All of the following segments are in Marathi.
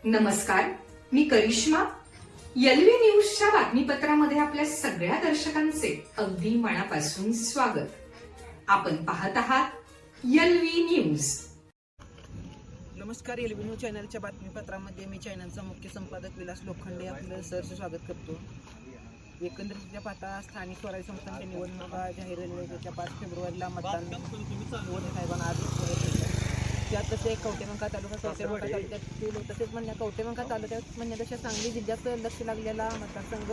नमस्कार, मी करिश्मा. एलव्ही न्यूजच्या बातमीपत्रामध्ये आपल्या सगळ्या दर्शकांचे अगदी मनापासून स्वागत. आपण पाहत आहात एलव्ही न्यूज. नमस्कार. एलव्ही न्यूज चॅनलच्या बातमीपत्रामध्ये मी चॅनलचा मुख्य संपादक विलास लोखंडे आपलं सहर्ष स्वागत करतो. एकंदरीतच्या पाहता स्थानिक स्वराज्य संस्थांच्या निवडणुका जाहीर झाल्या. त्याच्या 5 फेब्रुवारीला मतदान निवडणूक साहेबांना आज त्यात तसे कवटेमंका तालुक्यातील तसेच कवटेमंका तालुक्यात म्हणण्यापेक्षा सांगली जिल्ह्यात लक्ष लागलेला मतदारसंघ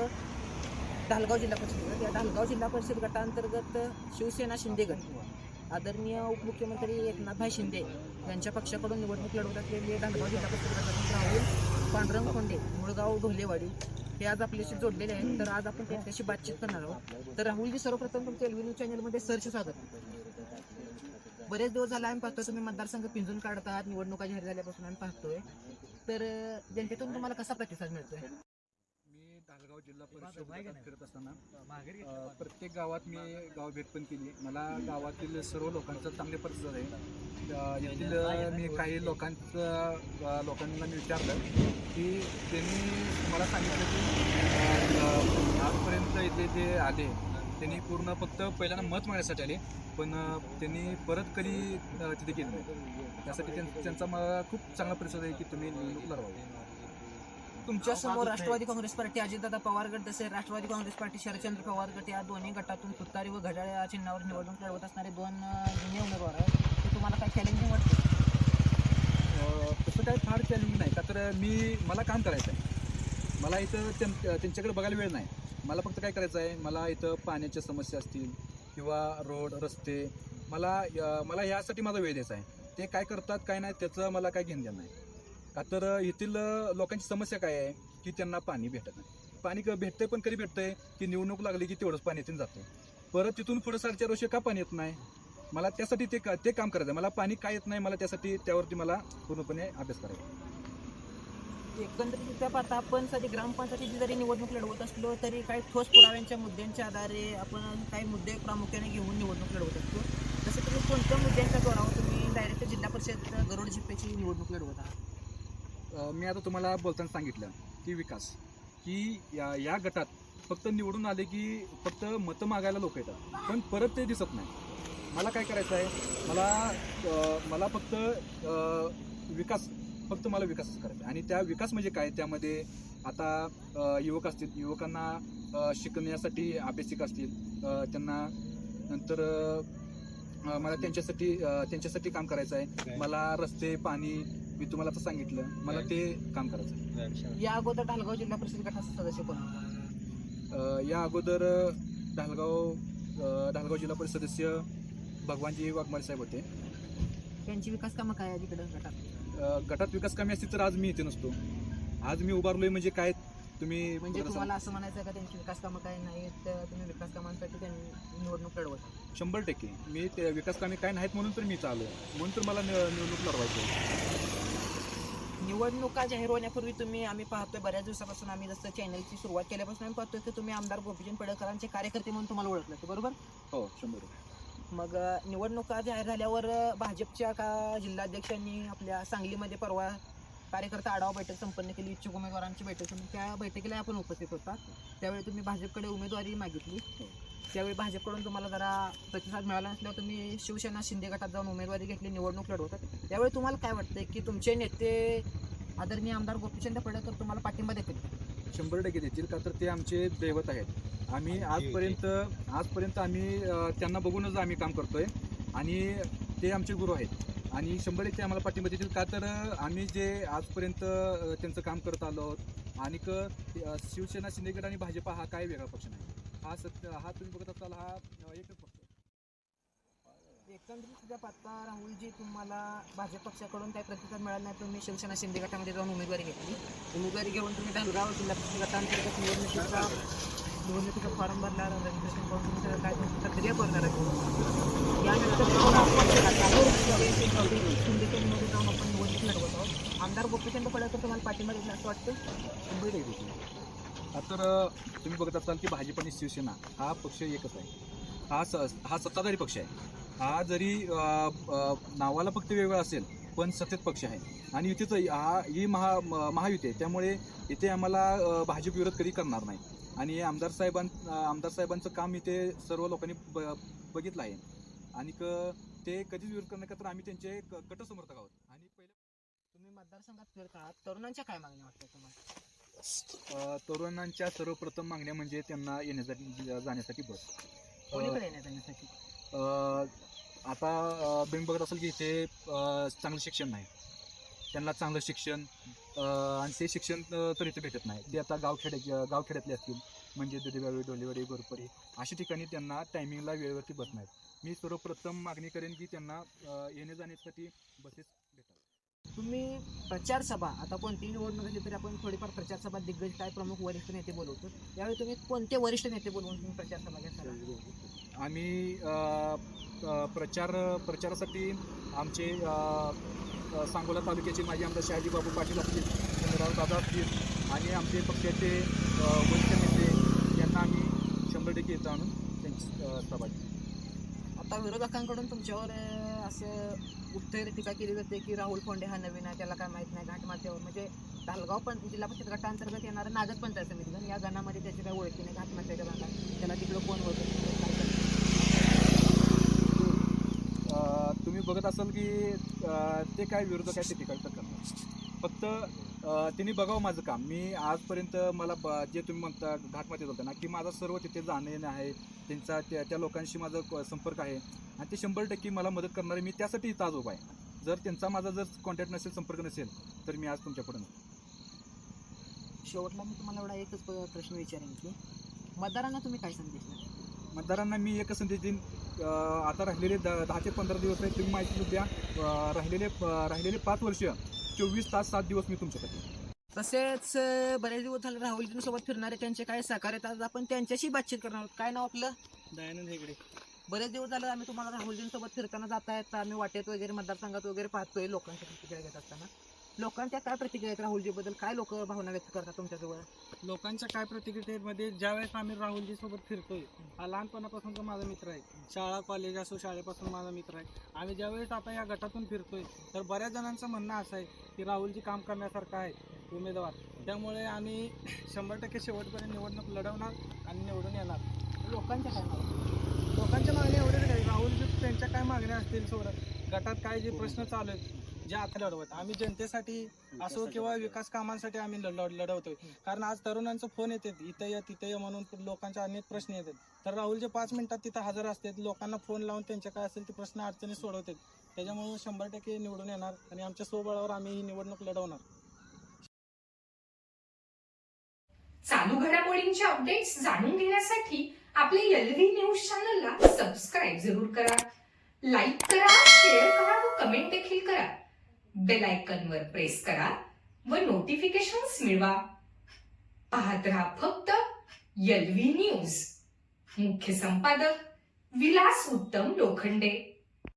ढालगाव जिल्हा परिषद गट. या ढालगाव जिल्हा परिषद गटांतर्गत शिवसेना शिंदे गट आदरणीय उपमुख्यमंत्री एकनाथभाई शिंदे यांच्या पक्षाकडून निवडणूक लढवत असलेले ढालगाव जिल्हा परिषद गटातील राहुल पांडुरंग खोंडे मुळगाव ढोलेवाडी हे आज आपल्याशी जोडलेले आहेत. तर आज आपण त्यांच्याशी बातचीत करणार आहोत. तर राहुलजी, सर्वप्रथम तुमच्या एलव्ही न्यूज चॅनलमध्ये सरचे स्वागत. बरेच दिवस झाला आम्ही पाहतोय तुम्ही मतदारसंघ पिंजून काढतात, निवडणुका जाहीर झाल्यापासून आम्ही पाहतोय. तर जनतेतून तुम्हाला कसा प्रतिसाद मिळतोय? मी ढालगाव जिल्हा परिषद फिरत असताना प्रत्येक गावात मी गाव भेट पण केली. मला गावातील सर्व लोकांचा चांगले प्रतिसाद आहे. येथील मी काही लोकांना मी विचारलं की त्यांनी मला सांगितलं की आजपर्यंत इथे जे आले त्यांनी पूर्ण फक्त पहिल्यांदा मत मागण्यासाठी आले, पण त्यांनी परत कधी तिथे गेले नाही. त्यासाठी त्यांचा मला खूप चांगला प्रतिसाद आहे की तुम्ही निवडणूक लढवावी. तुमच्या समोर राष्ट्रवादी काँग्रेस पार्टी, अजितदादा पवार गट तसे राष्ट्रवादी काँग्रेस पार्टी शरदचंद्र पवार गट या दोन्ही गटातून तुतारी व घड्याळ या चिन्हावर निवडणूक लढवत असणारे 2 जुने उमेदवार आहेत. ते तुम्हाला काय चॅलेंजिंग वाटतं? तसं काय फार चॅलेंजिंग नाही, का तर मला काम करायचं आहे. मला इथं त्यांच्याकडे बघायला वेळ नाही. मला फक्त काय करायचं आहे, मला इथं पाण्याच्या समस्या असतील किंवा रोड रस्ते, मला यासाठी माझा वेळ द्यायचा आहे. ते काय करतात काय नाही त्याचं मला काय घेणं देणं नाही. का तर येथील लोकांची समस्या काय आहे की त्यांना पाणी भेटत नाही. पाणी भेटतंय पण कधी भेटतंय की निवडणूक लागली की तेवढंच पाणी येथून जातं. परत तिथून पुढं 4.5 वर्ष का पाणी येत नाही. मला त्यासाठी ते काम करायचं आहे. मला पाणी काय येत नाही, मला त्यावरती मला पूर्णपणे अभ्यास करायचा आहे. एकंदरीत पाहता आपण सध्या ग्रामपंचायतीची जरी निवडणूक लढवत असलो तरी काही ठोस पुराव्यांच्या मुद्द्यांच्या आधारे आपण काही मुद्दे प्रामुख्याने घेऊन निवडणूक लढवत असतो. जसं तुम्ही कोणत्या मुद्द्यांच्या जोरावर तुम्ही डायरेक्ट जिल्हा परिषद गरुड झिप्पेची निवडणूक लढवत आहात? मी आता तुम्हाला बोलताना सांगितलं की विकास, की या गटात फक्त निवडून आले की फक्त मतं मागायला लोक येतात, पण परत ते दिसत नाही. मला काय करायचं आहे, मला फक्त विकास करायचा आहे. आणि त्या विकास म्हणजे काय, त्यामध्ये आता युवक असतील, युवकांना शिकण्यासाठी अभ्यासिक असतील, त्यांना नंतर मला त्यांच्यासाठी काम करायचं आहे. मला रस्ते पाणी मी तुम्हाला आता सांगितलं, मला ते काम करायचं आहे. या अगोदर ढालगाव जिल्हा परिषद गटाचा सदस्य कोण होता? या अगोदर ढालगाव जिल्हा परिषद सदस्य भगवानजी वाघमारे साहेब होते. त्यांची विकास कामं काय आहे तिकडं गटात विकास कामे असतील तर आज मी इथे नसतो. आज मी उभारलोय म्हणजे काय, म्हणजे तुम्हाला असं म्हणायचं का त्यांची विकास कामं काय नाहीत, तुम्ही विकास कामांसाठी त्यांनी निवडणूक लढवत? 100% मी ते विकास कामे काय नाहीत म्हणून तर मी चालू, म्हणून तर मला निवडणूक लढवायची. निवडणुका जाहीर होण्यापूर्वी आम्ही पाहतोय बऱ्याच दिवसापासून, आम्ही जसं चॅनलची सुरुवात केल्यापासून आम्ही पाहतोय की तुम्ही आमदार गोपीचंद पडळकरांचे कार्यकर्ते म्हणून तुम्हाला ओळखलं होतं, बरोबर? हो, 100%. मग निवडणुका जाहीर झाल्यावर भाजपच्या का जिल्हाध्यक्षांनी आपल्या सांगलीमध्ये परवा कार्यकर्ता आढावा बैठक संपन्न केली, इच्छुक उमेदवारांची बैठक. त्या बैठकीला आपण उपस्थित होता. त्यावेळी तुम्ही भाजपकडे उमेदवारी मागितली. त्यावेळी भाजपकडून तुम्हाला जरा प्रतिसाद मिळाला नसल्यावर तुम्ही शिवसेना शिंदे गटात जाऊन उमेदवारी घेतली, निवडणूक लढवतात. त्यावेळी तुम्हाला काय वाटतंय की तुमचे नेते आदरणीय आमदार गोपीचंद पडळकर तुम्हाला पाठिंबा देतील? 100% देतील, का तर ते आमचे दैवत आहेत. आम्ही आजपर्यंत आम्ही त्यांना बघूनच आम्ही काम करतोय आणि ते आमचे गुरु आहेत. आणि 100% ते आम्हाला पाठिंबा देतील, का तर आम्ही जे आजपर्यंत त्यांचं काम करत आलो आहोत. आणि शिवसेना शिंदे गट आणि भाजप हा काय वेगळा पक्ष नाही. हा तुम्ही बघत असाल, हा एकच पक्ष. एकंदरीत सुद्धा पाहता राहुलजी, तुम्हाला भाजप पक्षाकडून काही प्रतिसाद मिळाला नाही. तुम्ही शिवसेना शिंदे गटामध्ये जाऊन उमेदवारी घेतली. उमेदवारी घेऊन तुम्ही ढालगाव जिल्हा परिषद गटांतर्गत निवडणुकीचा फॉर्म भरला, रजिस्ट्रेशन करून तुम्ही काय प्रक्रिया करणार आहे. यानंतर शिंदेच्या निवडणूक जाऊन आपण निवडणूक लढवत आहोत. आमदार गोपीचंद पडळकर तुम्हाला पाठिंबा देईल असं वाटतं? 100% देतील. तर तुम्ही बघत असाल की भाजप आणि शिवसेना हा पक्ष एकच आहे. हा सत्ताधारी पक्ष आहे. हा जरी नावाला फक्त वेगळा असेल पण सत्तेत पक्ष आहे आणि युतीचं ही महायुती आहे. त्यामुळे इथे आम्हाला भाजप विरोध कधी करणार नाही आणि आमदार साहेबांचं काम इथे सर्व लोकांनी बघितलं आहे आणि ते कधीच विरोध करण्याकरता आम्ही त्यांचे कट समर्थक आहोत. आणि पहिले तुम्ही मतदारसंघात फिरत आहात, तरुणांच्या काय मागण्या वाटतात तुम्हाला? तरुणांच्या सर्वप्रथम मागण्या म्हणजे त्यांना जाण्यासाठी बस. कोणीकडे येण्या जाण्यासाठी? आता तुम्ही बघत असाल की इथे चांगलं शिक्षण नाही, त्यांना चांगलं शिक्षण आणि ते शिक्षण तर इथे भेटत नाही. ते आता गावखेड्यातले असतील म्हणजे दुधेवाडी, ढोलेवाडी, गोरपरी अशा ठिकाणी त्यांना टायमिंगला वेळेवरती बस नाहीत. मी सर्वप्रथम मागणी करेन की त्यांना येणे जाण्यासाठी बसेस भेटाव्यात. तुम्ही प्रचार सभा, आता कोणतीही निवडणूक असली तरी आपण थोडीफार प्रचार सभा दिग्गज काय प्रमुख वरिष्ठ नेते बोलवतो, यावेळी तुम्ही कोणते वरिष्ठ नेते बोलवून तुम्ही प्रचार सभा घेता? आम्ही प्रचारासाठी आमचे सांगोला तालुक्याचे माजी आमदार शहाजी बाबू पाटील असतील, चंद्रराव दादा असतील आणि आमचे पक्षाचे वरिष्ठ नेते यांना आम्ही 100% इथं आणून त्यांची सभा घेऊ. आता विरोधकांकडून तुमच्यावर असं उत्तर टीका केली जाते की राहुल फोंडे हा नवीन आहे, त्याला काय माहीत नाही, घाटमाथ्यावर म्हणजे धालगाव पण जिल्हा परिषद गटांतर्गत येणारं नागज पंचायत समिती गण या गणामध्ये त्याची काय ओळखी नाही, घाटमाथ्याच्या गणाला त्याला तिकडं कोण होतं? तुम्ही बघत असाल की ते काय विरोधक आहे ते टीका करणार. फक्त त्यांनी बघावं माझं काम. मी आजपर्यंत मला जे तुम्ही म्हणता घाटमध्ये होतं ना की माझं सर्व तिथे जाणं येणं आहे, त्यांचा त्या लोकांशी माझा संपर्क आहे आणि ते 100% मला मदत करणारे. मी त्यासाठी इथं आज उभा आहे. जर त्यांचा माझा जर कॉन्टॅक्ट नसेल, संपर्क नसेल तर मी आज तुमच्याकडे नाही. शेवटला मी तुम्हाला एवढा एकच प्रश्न विचारेन की मतदारांना तुम्ही काय संदेश द्या? मतदारांना मी एकच संदेश देईन, आता राहिलेले 10 ते 15 दिवस आहेत, तुम्ही माहिती द्या. राहिलेले 5 वर्ष 24 तास 7 दिवस मी तुमच्यासाठी. तसेच बरेच दिवस झाले राहुलजींसोबत फिरणारे त्यांचे काय सहकार्य आहेत, आज आपण त्यांच्याशी बातचीत करणार आहोत. काय नाव आपलं? दयानंद हेगडे. बरेच दिवस झाले आम्ही तुम्हाला राहुलजींसोबत फिरताना जाता येत आम्ही वाटेत वगैरे मतदारसंघात वगैरे पाहतोय लोकांच्या प्रतिक्रिया घेत असताना. लोकांच्या काय प्रतिक्रिया आहेत राहुलजीबद्दल? काय लोक भावना व्यक्त करतात तुमच्याजवळ? लोकांच्या काय प्रतिक्रियेमध्ये ज्यावेळेस आम्ही राहुलजी सोबत फिरतोय, हा लहानपणापासूनचा माझा मित्र आहे, शाळा कॉलेज असो शाळेपासून माझा मित्र आहे. आम्ही ज्यावेळेस आता या गटातून फिरतोय तर बऱ्याच जणांचं म्हणणं असं आहे की राहुलजी काम करण्यासारखं आहे उमेदवार, त्यामुळे आम्ही 100% शेवटपर्यंत निवडणूक लढवणार आणि निवडून येणार. लोकांच्या काय मागण्या? लोकांच्या मागण्या एवढ्याच काही, राहुलजी त्यांच्या काय मागण्या असतील सोडत गटात काय जे प्रश्न चालू आहेत जे आता लढवत आम्ही जनतेसाठी असो किंवा विकास कामांसाठी आम्ही लढवतोय. कारण आज तरुणांचं फोन येतात इथं या तिथं या म्हणून लोकांचे अनेक प्रश्न येतात, तर राहुलजी 5 मिनिटात तिथं हजर असतात, लोकांना फोन लावून त्यांचे काय असेल ते प्रश्न अडचणी सोडवतात. त्याच्यामुळे 100% निवडून येणार आणि आमच्या स्वबळावर आम्ही ही निवडणूक लढवणार. चालू घडामोडींचे अपडेट्स जाणून घेण्यासाठी आपल्या LV न्यूज चॅनलला सबस्क्राईब जरूर करा, लाईक करा, शेअर करा व कमेंट देखील करा. बेल आयकॉनवर प्रेस करा व नोटिफिकेशन्स मिळवा. पाहत रहा फक्त LV न्यूज. मुख्य संपादक विलास उत्तम लोखंडे.